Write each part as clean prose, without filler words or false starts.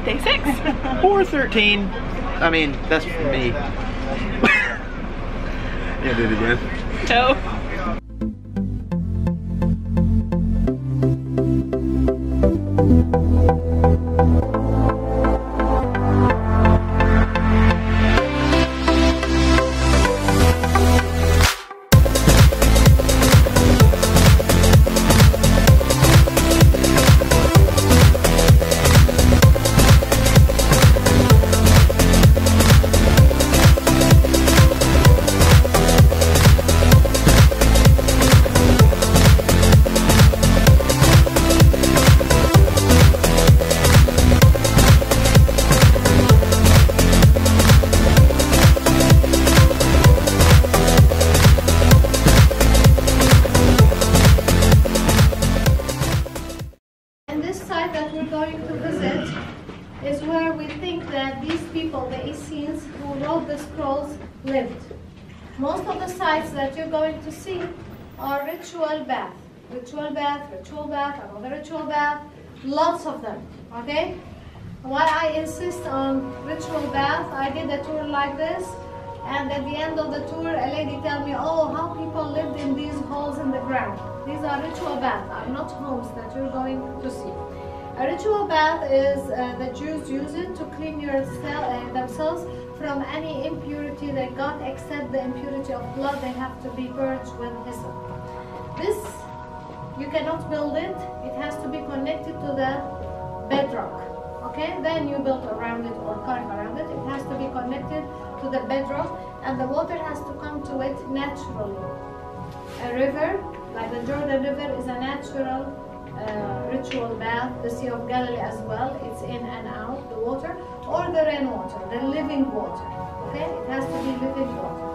Day 6. Or 13. I mean, that's for me. Yeah, do it again. Toe. Is where we think that these people, the Essenes who wrote the scrolls, lived. Most of the sites that you're going to see are ritual bath, another ritual bath, lots of them, okay? Why I insist on ritual bath, I did a tour like this, and at the end of the tour, a lady tell me, oh, how people lived in these holes in the ground. These are ritual baths, are not homes that you're going to see. A ritual bath is the Jews use it to clean themselves from any impurity they got, except the impurity of blood. They have to be purged with hyssop. This, you cannot build it. It has to be connected to the bedrock. Okay, then you build around it or carve around it. It has to be connected to the bedrock, and the water has to come to it naturally. A river, like the Jordan River, is a natural ritual bath. The Sea of Galilee as well, it's in and out, the water, or the rainwater, the living water. Okay, it has to be living water.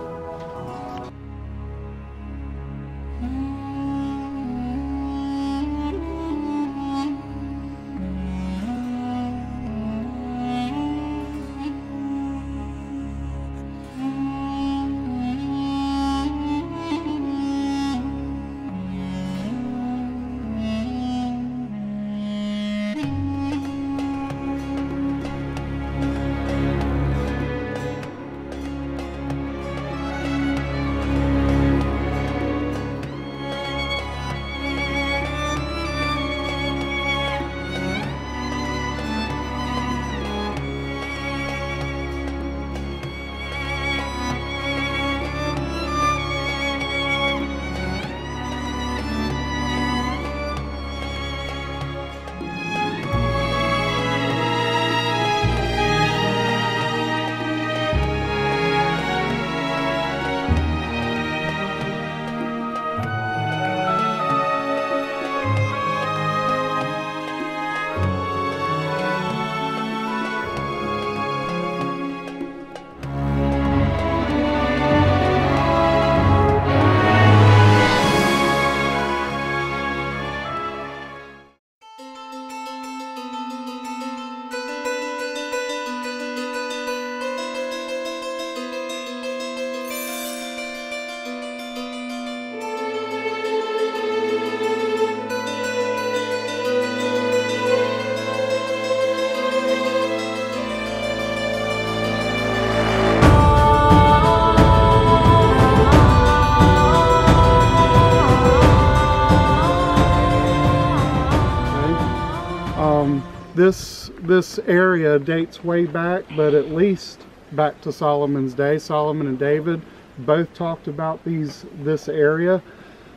This area dates way back, but at least back to Solomon's day. Solomon and David both talked about this area.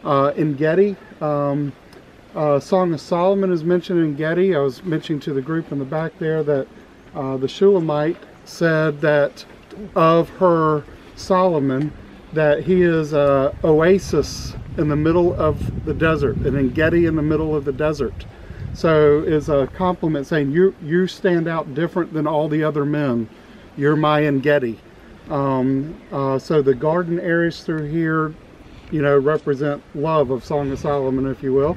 In Geti, Song of Solomon is mentioned in Geti. I was mentioning to the group in the back there that the Shulamite said that of her Solomon that he is an oasis in the middle of the desert, and in Geti in the middle of the desert. So is a compliment saying you stand out different than all the other men. You're my Engedi. So the garden areas through here, you know, represent love of Song of Solomon, if you will.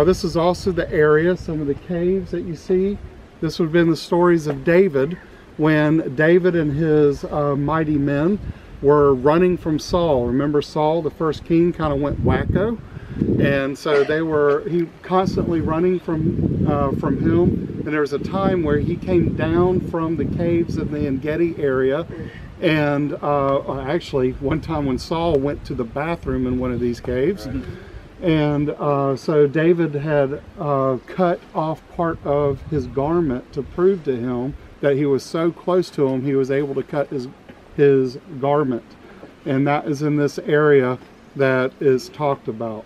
This is also the area, some of the caves that you see. This would have been the stories of David, when David and his mighty men were running from Saul. Remember Saul, the first king, kind of went wacko. And so he constantly running from him. And there was a time where he came down from the caves in the Geti area. And actually, one time when Saul went to the bathroom in one of these caves, and so David had cut off part of his garment to prove to him that he was so close to him, he was able to cut his garment. And that is in this area that is talked about.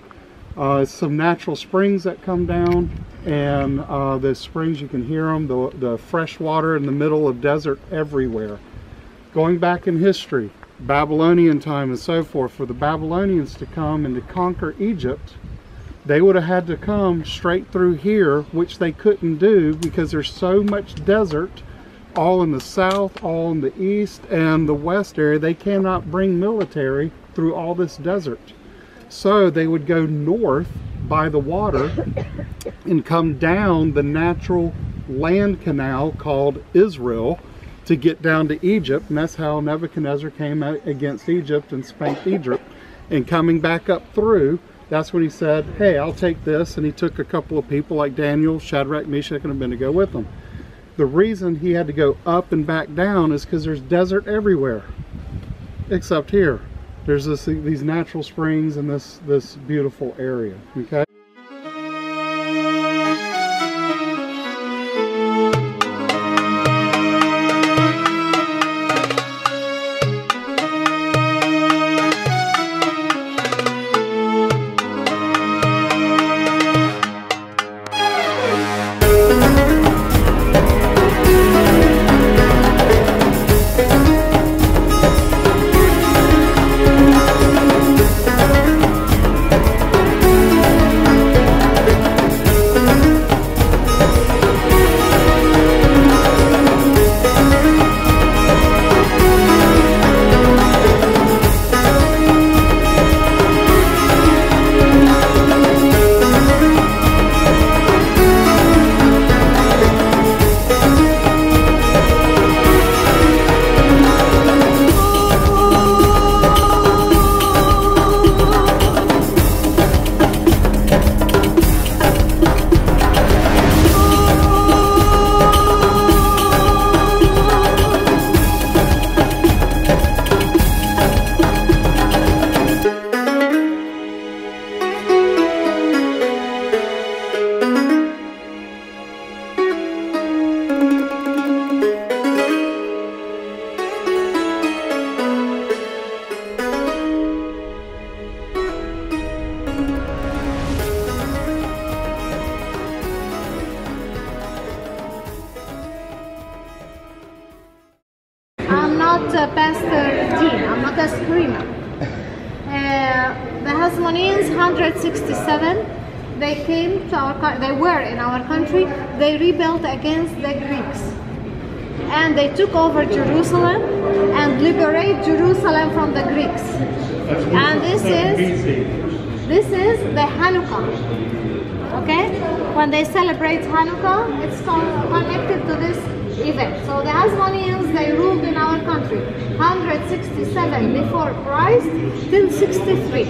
Some natural springs that come down, and the springs, you can hear them, the fresh water in the middle of desert everywhere. Going back in history, Babylonian time and so forth, for the Babylonians to come and to conquer Egypt, they would have had to come straight through here, which they couldn't do because there's so much desert all in the south, all in the east and the west area. They cannot bring military through all this desert. So they would go north by the water and come down the natural land canal called Israel to get down to Egypt. And that's how Nebuchadnezzar came out against Egypt and spanked Egypt. And coming back up through, that's when he said, hey, I'll take this. And he took a couple of people like Daniel, Shadrach, Meshach, and Abednego with him. The reason he had to go up and back down is because there's desert everywhere, except here. There's these natural springs in this beautiful area, okay? Pastor Dean, I'm not a screamer. The Hasmoneans, 167, they came to they were in our country. They rebelled against the Greeks, and they took over Jerusalem and liberate Jerusalem from the Greeks. And this is the Hanukkah. Okay, when they celebrate Hanukkah, it's connected to this event. So the Hasmoneans, they ruled in our country 167 before Christ till 63.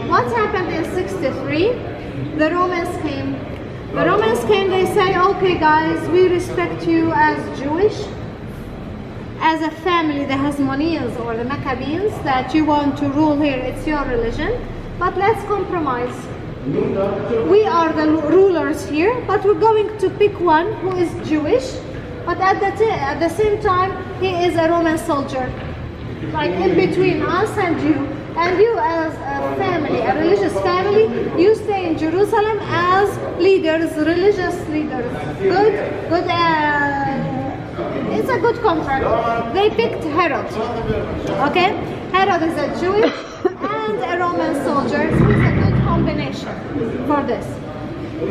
What happened in 63? The Romans came. The Romans came, they say, okay guys, we respect you as Jewish, as a family, the Hasmoneans or the Maccabees, that you want to rule here, it's your religion, but let's compromise. We are the rulers here, but we're going to pick one who is Jewish, but at the same time, he is a Roman soldier. Like in between us and you. And you as a family, a religious family, you stay in Jerusalem as leaders, religious leaders. Good, it's a good contract. They picked Herod. Okay? Herod is a Jewish and a Roman soldier, so it's a good combination for this.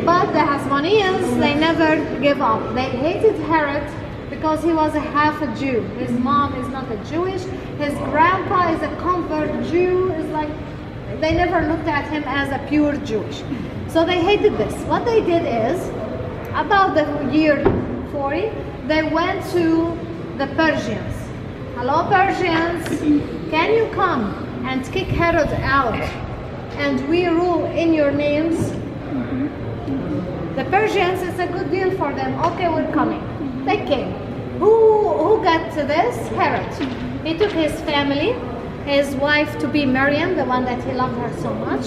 But the Hasmoneans, they never give up. They hated Herod because he was a half a Jew. His mom is not a Jewish. His grandpa is a convert Jew. It's like they never looked at him as a pure Jewish. So they hated this. What they did is, about the year 40, they went to the Persians. Hello Persians, can you come and kick Herod out and we rule in your names. The Persians, it's a good deal for them. Okay, we're coming. They came. Who got to this? Herod. He took his family, his wife to be Miriam, the one that he loved her so much,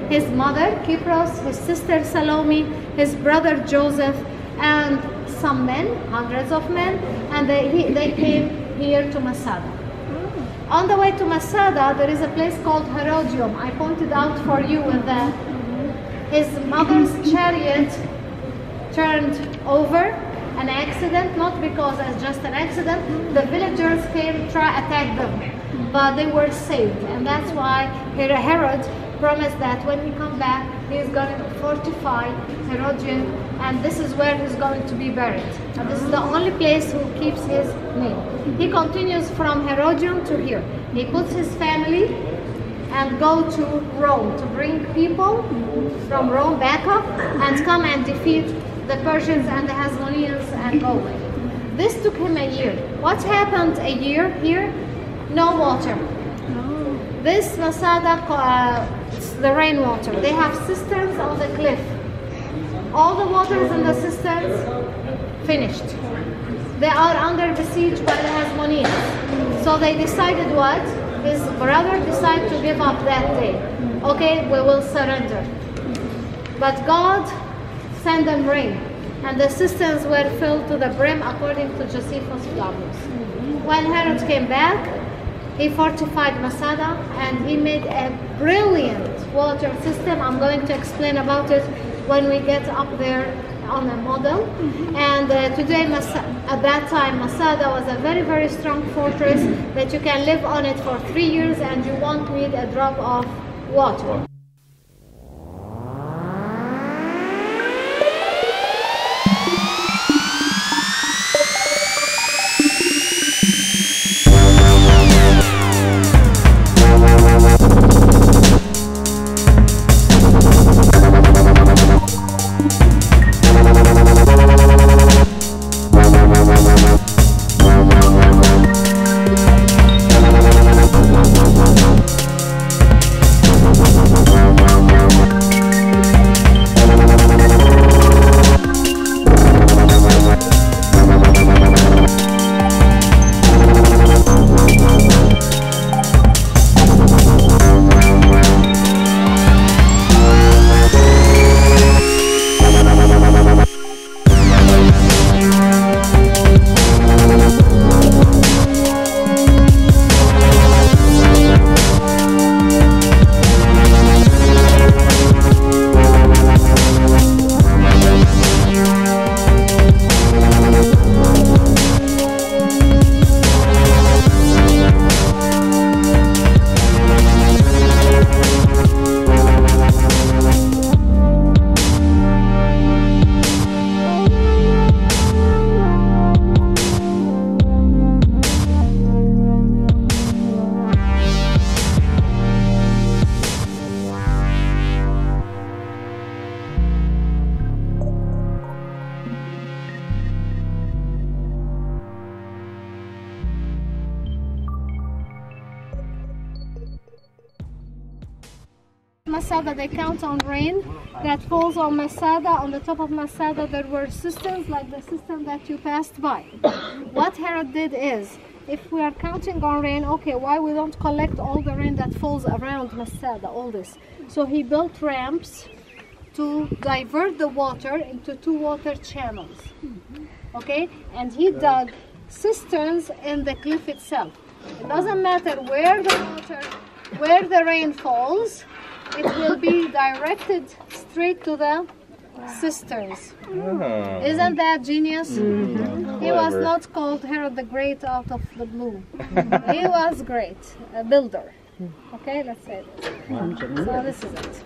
his mother, Kypros, his sister Salome, his brother Joseph, and some men, hundreds of men, and they came here to Masada. On the way to Masada, there is a place called Herodium. I pointed out for you in that his mother's chariot turned over, an accident, not because it's just an accident. The villagers came to attack them, but they were saved, and that's why Herod promised that when he comes back, he's going to fortify Herodium, and this is where he's going to be buried. And this is the only place who keeps his name. He continues from Herodium to here. He puts his family and go to Rome to bring people from Rome back up and come and defeat the Persians and the Hasmoneans and go away. This took him a year. What happened a year here? No water. This Masada, the rainwater. They have cisterns on the cliff. All the waters in the cisterns finished. They are under the siege by the Hasmoneans. So they decided what? His brother decided to give up that day. Okay, we will surrender. But God sent them rain, and the cisterns were filled to the brim according to Josephus Flavius. When Herod came back, he fortified Masada and he made a brilliant water system. I'm going to explain about it when we get up there on a model. And today, at that time, Masada was a very, very strong fortress that you can live on it for 3 years and you won't need a drop of water. Masada, they count on rain that falls on Masada. On the top of Masada there were cisterns like the cistern that you passed by. What Herod did is, if we are counting on rain, okay, why we don't collect all the rain that falls around Masada, all this? So he built ramps to divert the water into 2 water channels, okay? And he dug cisterns in the cliff itself. It doesn't matter where the rain falls, it will be directed straight to the cisterns. Oh. Isn't that genius? He was not called Herod the Great out of the blue. He was great, a builder. Okay, let's say that. So this is it.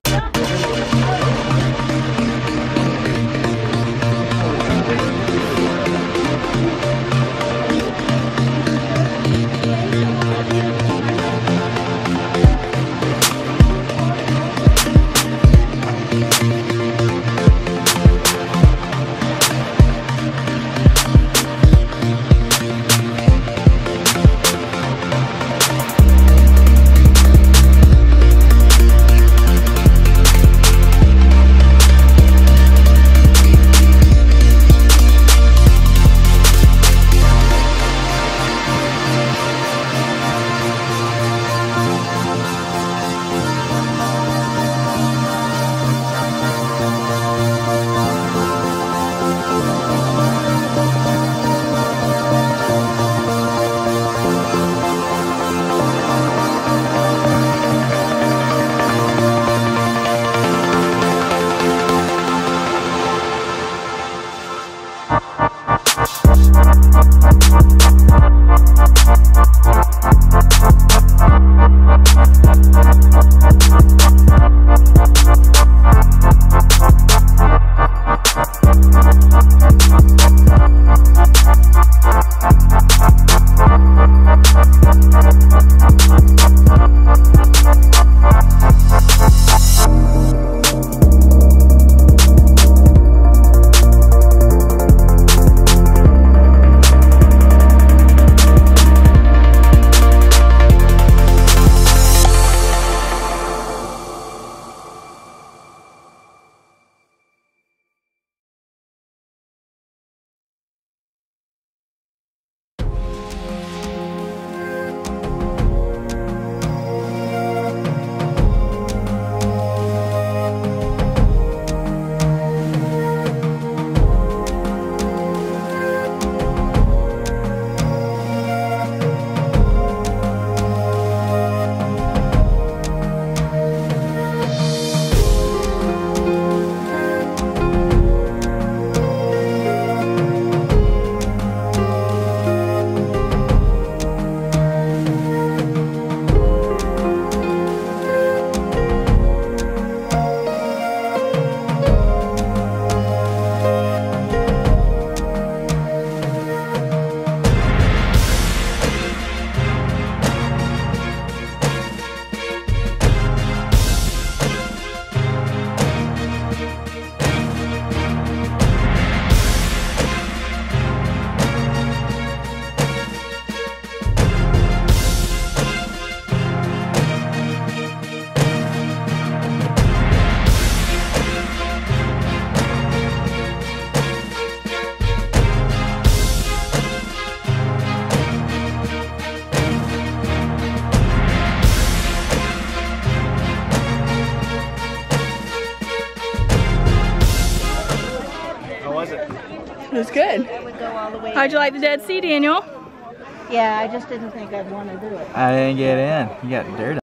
was good. I would go all the way How'd you like the Dead Sea, Daniel? Yeah, I just didn't think I'd want to do it. I didn't get in. You got dirt